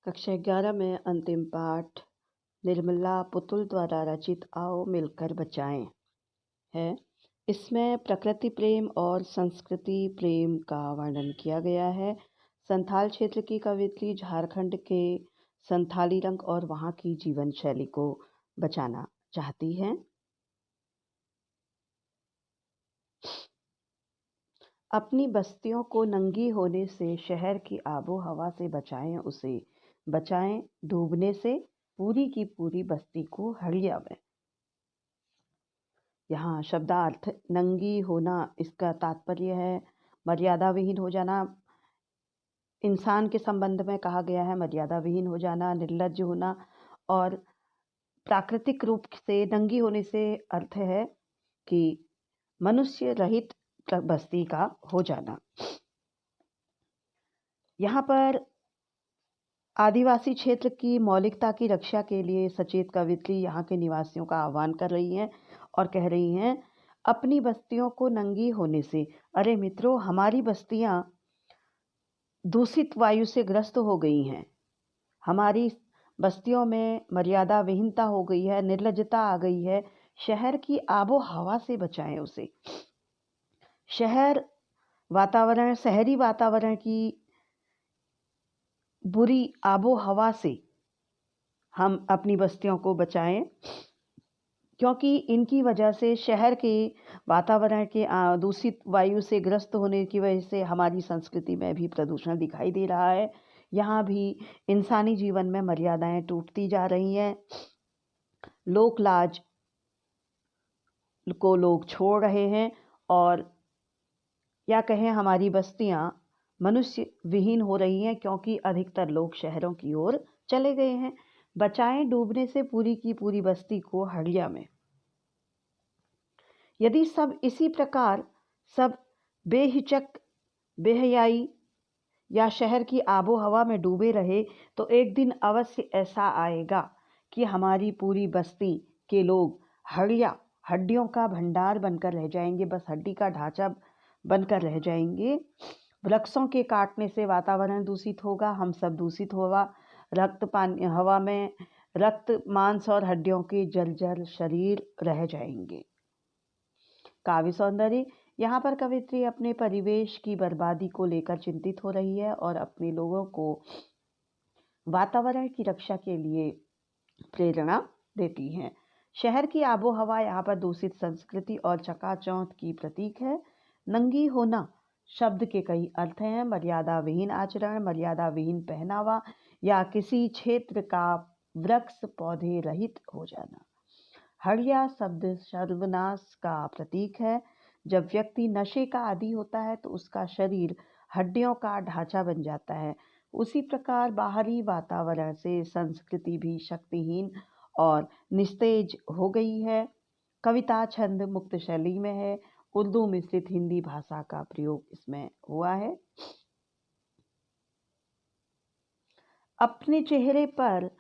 कक्षा 11 में अंतिम पाठ निर्मला पुतुल द्वारा रचित आओ मिलकर बचाएं है। इसमें प्रकृति प्रेम और संस्कृति प्रेम का वर्णन किया गया है। संथाल क्षेत्र की कवियत्री झारखंड के संथाली रंग और वहाँ की जीवन शैली को बचाना चाहती हैं। अपनी बस्तियों को नंगी होने से, शहर की आबो हवा से बचाएं उसे, बचाएं डूबने से पूरी की पूरी बस्ती को हड़िया में। यहाँ शब्दार्थ नंगी होना, इसका तात्पर्य है मर्यादा विहीन हो जाना। इंसान के संबंध में कहा गया है मर्यादा विहीन हो जाना, निर्लज्ज होना। और प्राकृतिक रूप से नंगी होने से अर्थ है कि मनुष्य रहित बस्ती का हो जाना। यहाँ पर आदिवासी क्षेत्र की मौलिकता की रक्षा के लिए सचेत कवियत्री यहाँ के निवासियों का आह्वान कर रही हैं और कह रही हैं, अपनी बस्तियों को नंगी होने से, अरे मित्रों, हमारी बस्तियाँ दूषित वायु से ग्रस्त हो गई हैं। हमारी बस्तियों में मर्यादा विहीनता हो गई है, निर्लज्जता आ गई है। शहर की आबो हवा से बचाएं उसे। शहरी वातावरण की बुरी आबो हवा से हम अपनी बस्तियों को बचाएं, क्योंकि इनकी वजह से, शहर के वातावरण के दूषित वायु से ग्रस्त होने की वजह से हमारी संस्कृति में भी प्रदूषण दिखाई दे रहा है। यहाँ भी इंसानी जीवन में मर्यादाएं टूटती जा रही हैं। लोक लाज को लोग छोड़ रहे हैं और या कहें हमारी बस्तियां मनुष्य विहीन हो रही हैं, क्योंकि अधिकतर लोग शहरों की ओर चले गए हैं। बचाएं डूबने से पूरी की पूरी बस्ती को हड़िया में। यदि सब इसी प्रकार सब बेहिचक, बेहयाई या शहर की आबो हवा में डूबे रहे, तो एक दिन अवश्य ऐसा आएगा कि हमारी पूरी बस्ती के लोग हड्डियों का भंडार बनकर रह जाएंगे, बस हड्डी का ढांचा बनकर रह जाएंगे। वृक्षों के काटने से वातावरण दूषित होगा, हम सब दूषित होगा। हवा में रक्त, मांस और हड्डियों के जर्जर शरीर रह जाएंगे। काव्य सौंदर्य, यहाँ पर कवियत्री अपने परिवेश की बर्बादी को लेकर चिंतित हो रही है और अपने लोगों को वातावरण की रक्षा के लिए प्रेरणा देती हैं। शहर की आबो हवा यहाँ पर दूषित संस्कृति और चकाचौंध की प्रतीक है। नंगी होना शब्द के कई अर्थ हैं। मर्यादा विहीन आचरण, मर्यादा विहीन पहनावा या किसी क्षेत्र का वृक्ष पौधे रहित हो जाना। हड़िया शब्द सर्वनाश का प्रतीक है। जब व्यक्ति नशे का आदी होता है तो उसका शरीर हड्डियों का ढांचा बन जाता है। उसी प्रकार बाहरी वातावरण से संस्कृति भी शक्तिहीन और निस्तेज हो गई है। कविता छंद मुक्त शैली में है। उर्दू मिश्रित हिंदी भाषा का प्रयोग इसमें हुआ है। अपने चेहरे पर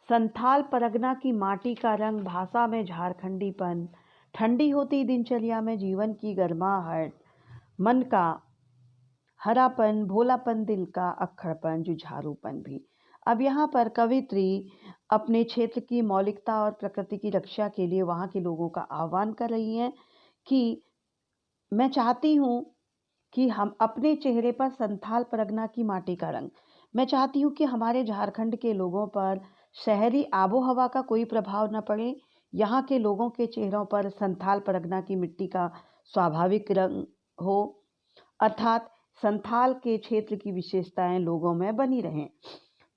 संथाल परगना की माटी का रंग, भाषा में झारखंडीपन, ठंडी होती दिनचर्या में जीवन की गर्माहट, मन का हरापन, भोलापन, दिल का अक्खड़पन, जुझारूपन भी। अब यहाँ पर कवियत्री अपने क्षेत्र की मौलिकता और प्रकृति की रक्षा के लिए वहाँ के लोगों का आह्वान कर रही हैं कि मैं चाहती हूँ कि हम अपने चेहरे पर संथाल परगना की माटी का रंग, मैं चाहती हूँ कि हमारे झारखंड के लोगों पर शहरी आबो हवा का कोई प्रभाव न पड़े। यहाँ के लोगों के चेहरों पर संथाल परगना की मिट्टी का स्वाभाविक रंग हो, अर्थात संथाल के क्षेत्र की विशेषताएं लोगों में बनी रहें।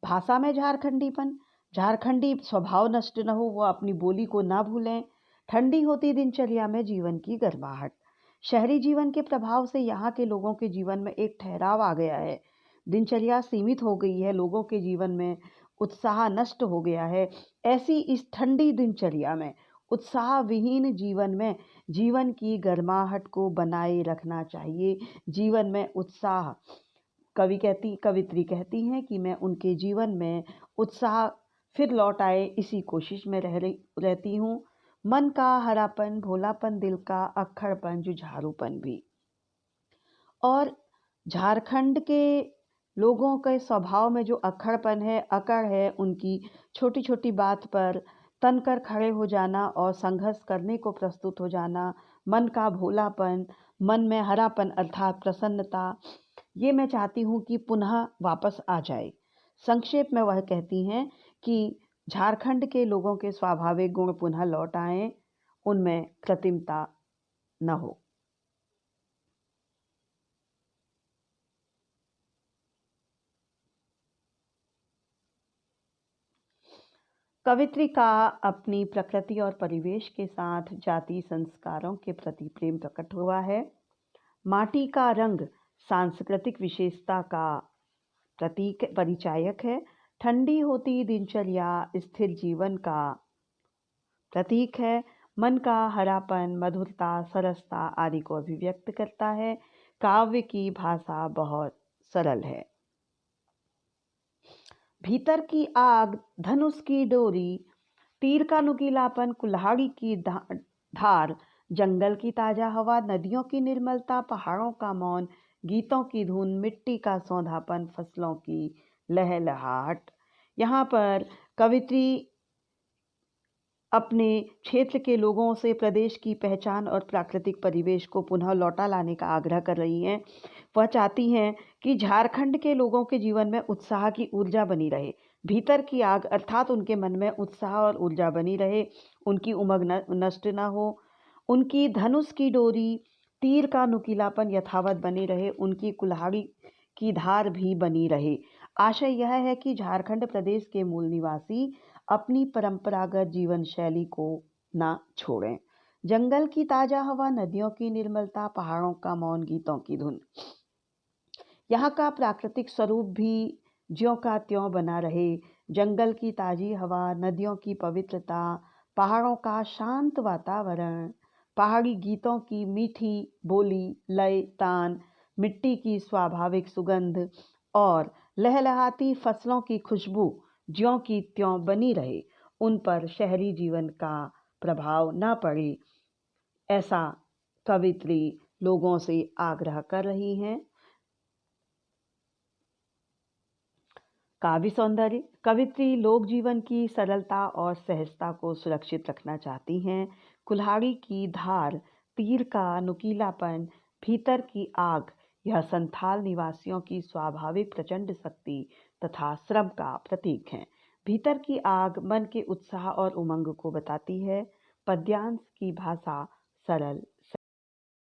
भाषा में झारखंडीपन, झारखंडी स्वभाव नष्ट न हो, वो अपनी बोली को ना भूलें। ठंडी होती दिनचर्या में जीवन की गर्माहट, शहरी जीवन के प्रभाव से यहाँ के लोगों के जीवन में एक ठहराव आ गया है। दिनचर्या सीमित हो गई है, लोगों के जीवन में उत्साह नष्ट हो गया है। ऐसी इस ठंडी दिनचर्या में, उत्साह विहीन जीवन में, जीवन की गर्माहट को बनाए रखना चाहिए। जीवन में उत्साह, कवियत्री कहती हैं कि मैं उनके जीवन में उत्साह फिर लौट आए, इसी कोशिश में रहती हूँ। मन का हरापन, भोलापन, दिल का अक्खड़पन, जुझारूपन भी। और झारखंड के लोगों के स्वभाव में जो अक्खड़पन है, अकड़ है, उनकी छोटी छोटी बात पर तनकर खड़े हो जाना और संघर्ष करने को प्रस्तुत हो जाना, मन का भोलापन, मन में हरापन अर्थात प्रसन्नता, ये मैं चाहती हूँ कि पुनः वापस आ जाए। संक्षेप में वह कहती हैं कि झारखंड के लोगों के स्वाभाविक गुण पुनः लौट आएं, उनमें कृत्रिमता न हो। कवित्री का अपनी प्रकृति और परिवेश के साथ जाति संस्कारों के प्रति प्रेम प्रकट हुआ है। माटी का रंग सांस्कृतिक विशेषता का प्रतीक परिचायक है। ठंडी होती दिनचर्या स्थिर जीवन का प्रतीक है। मन का हरापन, मधुरता, सरसता आदि को अभिव्यक्त करता है। काव्य की भाषा बहुत सरल है। भीतर की आग, धनुष की डोरी, तीर का नुकीलापन, कुल्हाड़ी की धार, जंगल की ताजा हवा, नदियों की निर्मलता, पहाड़ों का मौन, गीतों की धुन, मिट्टी का सौंधापन, फसलों की लहलहाहट। यहाँ पर कवित्री अपने क्षेत्र के लोगों से प्रदेश की पहचान और प्राकृतिक परिवेश को पुनः लौटा लाने का आग्रह कर रही हैं। वह चाहती हैं कि झारखंड के लोगों के जीवन में उत्साह की ऊर्जा बनी रहे, भीतर की आग अर्थात उनके मन में उत्साह और ऊर्जा बनी रहे, उनकी उमंग नष्ट न हो, उनकी धनुष की डोरी, तीर का नुकीलापन यथावत बने रहे, उनकी कुल्हाड़ी की धार भी बनी रहे। आशय यह है कि झारखंड प्रदेश के मूल निवासी अपनी परंपरागत जीवन शैली को ना छोड़ें। जंगल की ताजा हवा, नदियों की निर्मलता, पहाड़ों का मौन, गीतों की धुन, यहाँ का प्राकृतिक स्वरूप भी ज्यों का त्यों बना रहे। जंगल की ताजी हवा, नदियों की पवित्रता, पहाड़ों का शांत वातावरण, पहाड़ी गीतों की मीठी बोली, लय, तान, मिट्टी की स्वाभाविक सुगंध और लहलहाती फसलों की खुशबू ज्यों की त्यों बनी रहे, उन पर शहरी जीवन का प्रभाव न पड़े, ऐसा कवित्री लोगों से आग्रह कर रही हैं। काव्य सौंदर्य। कवित्री लोक जीवन की सरलता और सहजता को सुरक्षित रखना चाहती हैं। कुल्हाड़ी की धार, तीर का नुकीलापन, भीतर की आग, यह संथाल निवासियों की स्वाभाविक प्रचंड शक्ति तथा श्रम का प्रतीक है। भीतर की आग मन के उत्साह और उमंग को बताती है। पद्यांश की भाषा सरल